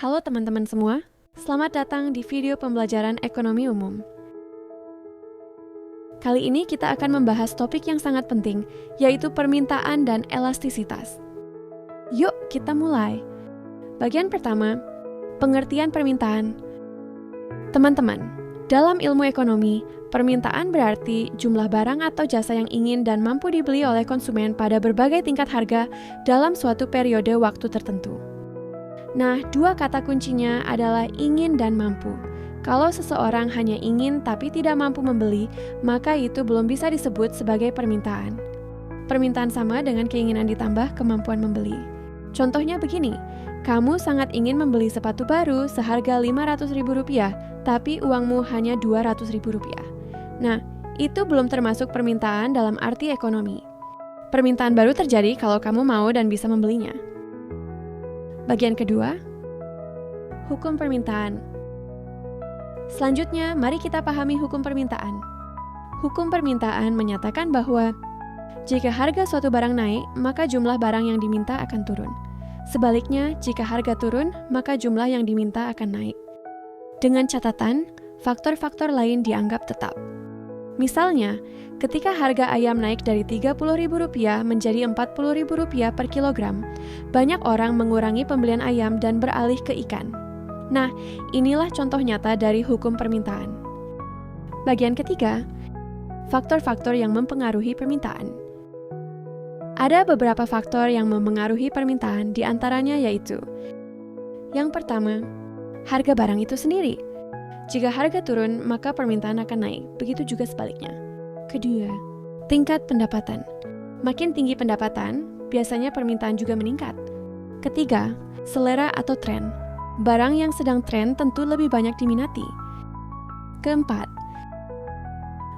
Halo teman-teman semua, selamat datang di video pembelajaran ekonomi umum. Kali ini kita akan membahas topik yang sangat penting, yaitu permintaan dan elastisitas. Yuk kita mulai. Bagian pertama, pengertian permintaan. Teman-teman, dalam ilmu ekonomi, permintaan berarti jumlah barang atau jasa yang ingin dan mampu dibeli oleh konsumen pada berbagai tingkat harga dalam suatu periode waktu tertentu. Nah, dua kata kuncinya adalah ingin dan mampu. Kalau seseorang hanya ingin tapi tidak mampu membeli, maka itu belum bisa disebut sebagai permintaan. Permintaan sama dengan keinginan ditambah kemampuan membeli. Contohnya begini, kamu sangat ingin membeli sepatu baru seharga Rp500.000, tapi uangmu hanya Rp200.000. Nah, itu belum termasuk permintaan dalam arti ekonomi. Permintaan baru terjadi kalau kamu mau dan bisa membelinya. Bagian kedua, hukum permintaan. Selanjutnya, mari kita pahami hukum permintaan. Hukum permintaan menyatakan bahwa jika harga suatu barang naik, maka jumlah barang yang diminta akan turun. Sebaliknya, jika harga turun, maka jumlah yang diminta akan naik. Dengan catatan, faktor-faktor lain dianggap tetap. Misalnya, ketika harga ayam naik dari Rp30.000 menjadi Rp40.000 per kilogram, banyak orang mengurangi pembelian ayam dan beralih ke ikan. Nah, inilah contoh nyata dari hukum permintaan. Bagian ketiga, faktor-faktor yang mempengaruhi permintaan. Ada beberapa faktor yang mempengaruhi permintaan, diantaranya yaitu: yang pertama, harga barang itu sendiri. Jika harga turun, maka permintaan akan naik, begitu juga sebaliknya. Kedua, tingkat pendapatan. Makin tinggi pendapatan, biasanya permintaan juga meningkat. Ketiga, selera atau tren. Barang yang sedang tren tentu lebih banyak diminati. Keempat,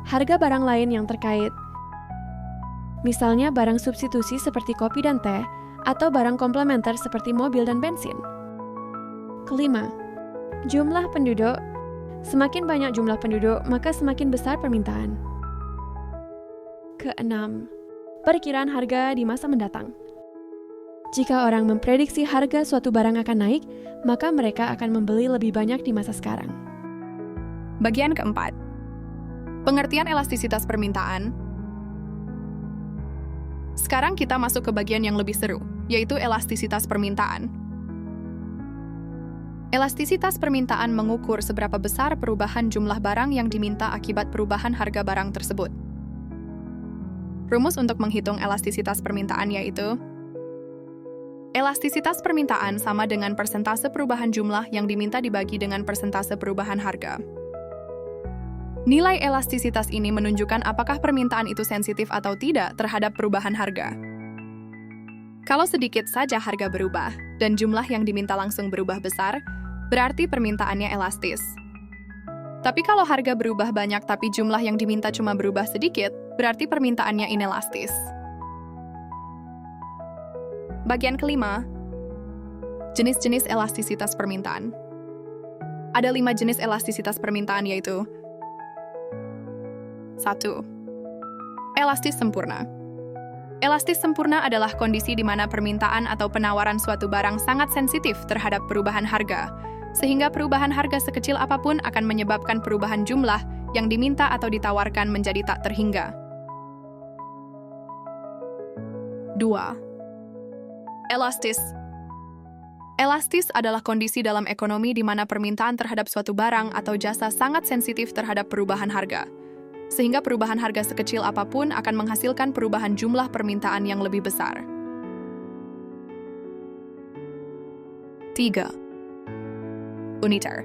harga barang lain yang terkait. Misalnya barang substitusi seperti kopi dan teh, atau barang komplementer seperti mobil dan bensin. Kelima, jumlah penduduk. Semakin banyak jumlah penduduk, maka semakin besar permintaan. Keenam, perkiraan harga di masa mendatang. Jika orang memprediksi harga suatu barang akan naik, maka mereka akan membeli lebih banyak di masa sekarang. Bagian keempat, pengertian elastisitas permintaan. Sekarang kita masuk ke bagian yang lebih seru, yaitu elastisitas permintaan. Elastisitas permintaan mengukur seberapa besar perubahan jumlah barang yang diminta akibat perubahan harga barang tersebut. Rumus untuk menghitung elastisitas permintaan yaitu: elastisitas permintaan sama dengan persentase perubahan jumlah yang diminta dibagi dengan persentase perubahan harga. Nilai elastisitas ini menunjukkan apakah permintaan itu sensitif atau tidak terhadap perubahan harga. Kalau sedikit saja harga berubah dan jumlah yang diminta langsung berubah besar, berarti permintaannya elastis. Tapi kalau harga berubah banyak tapi jumlah yang diminta cuma berubah sedikit, berarti permintaannya inelastis. Bagian kelima, jenis-jenis elastisitas permintaan. Ada 5 jenis elastisitas permintaan yaitu: 1. Elastis sempurna. Elastis sempurna adalah kondisi di mana permintaan atau penawaran suatu barang sangat sensitif terhadap perubahan harga, sehingga perubahan harga sekecil apapun akan menyebabkan perubahan jumlah yang diminta atau ditawarkan menjadi tak terhingga. 2. Elastis. Elastis adalah kondisi dalam ekonomi di mana permintaan terhadap suatu barang atau jasa sangat sensitif terhadap perubahan harga, sehingga perubahan harga sekecil apapun akan menghasilkan perubahan jumlah permintaan yang lebih besar. 3. Uniter.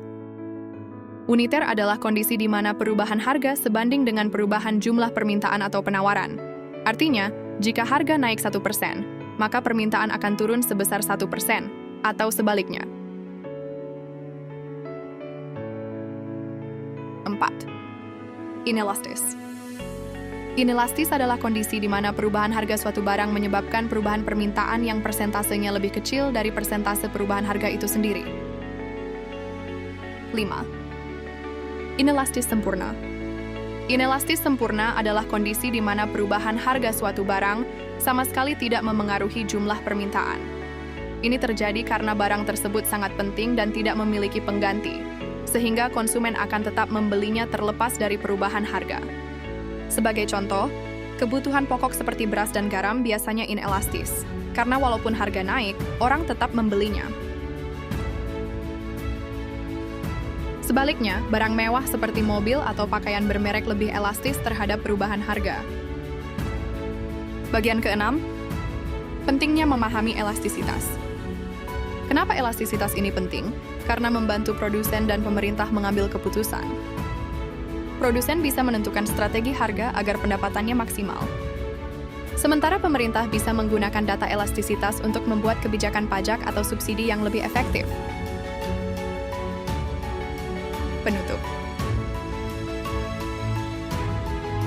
Uniter adalah kondisi di mana perubahan harga sebanding dengan perubahan jumlah permintaan atau penawaran. Artinya, jika harga naik 1%, maka permintaan akan turun sebesar 1%, atau sebaliknya. 4. Inelastis. Inelastis adalah kondisi di mana perubahan harga suatu barang menyebabkan perubahan permintaan yang persentasenya lebih kecil dari persentase perubahan harga itu sendiri. 5. Inelastis sempurna. Inelastis sempurna adalah kondisi di mana perubahan harga suatu barang sama sekali tidak memengaruhi jumlah permintaan. Ini terjadi karena barang tersebut sangat penting dan tidak memiliki pengganti, sehingga konsumen akan tetap membelinya terlepas dari perubahan harga. Sebagai contoh, kebutuhan pokok seperti beras dan garam biasanya inelastis, karena walaupun harga naik, orang tetap membelinya. Sebaliknya, barang mewah seperti mobil atau pakaian bermerek lebih elastis terhadap perubahan harga. Bagian keenam, pentingnya memahami elastisitas. Kenapa elastisitas ini penting? Karena membantu produsen dan pemerintah mengambil keputusan. Produsen bisa menentukan strategi harga agar pendapatannya maksimal. Sementara pemerintah bisa menggunakan data elastisitas untuk membuat kebijakan pajak atau subsidi yang lebih efektif. Penutup.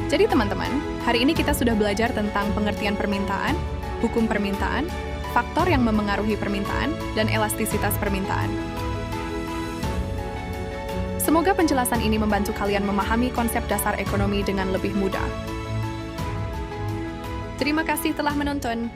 Jadi teman-teman, hari ini kita sudah belajar tentang pengertian permintaan, hukum permintaan, faktor yang memengaruhi permintaan, dan elastisitas permintaan. Semoga penjelasan ini membantu kalian memahami konsep dasar ekonomi dengan lebih mudah. Terima kasih telah menonton.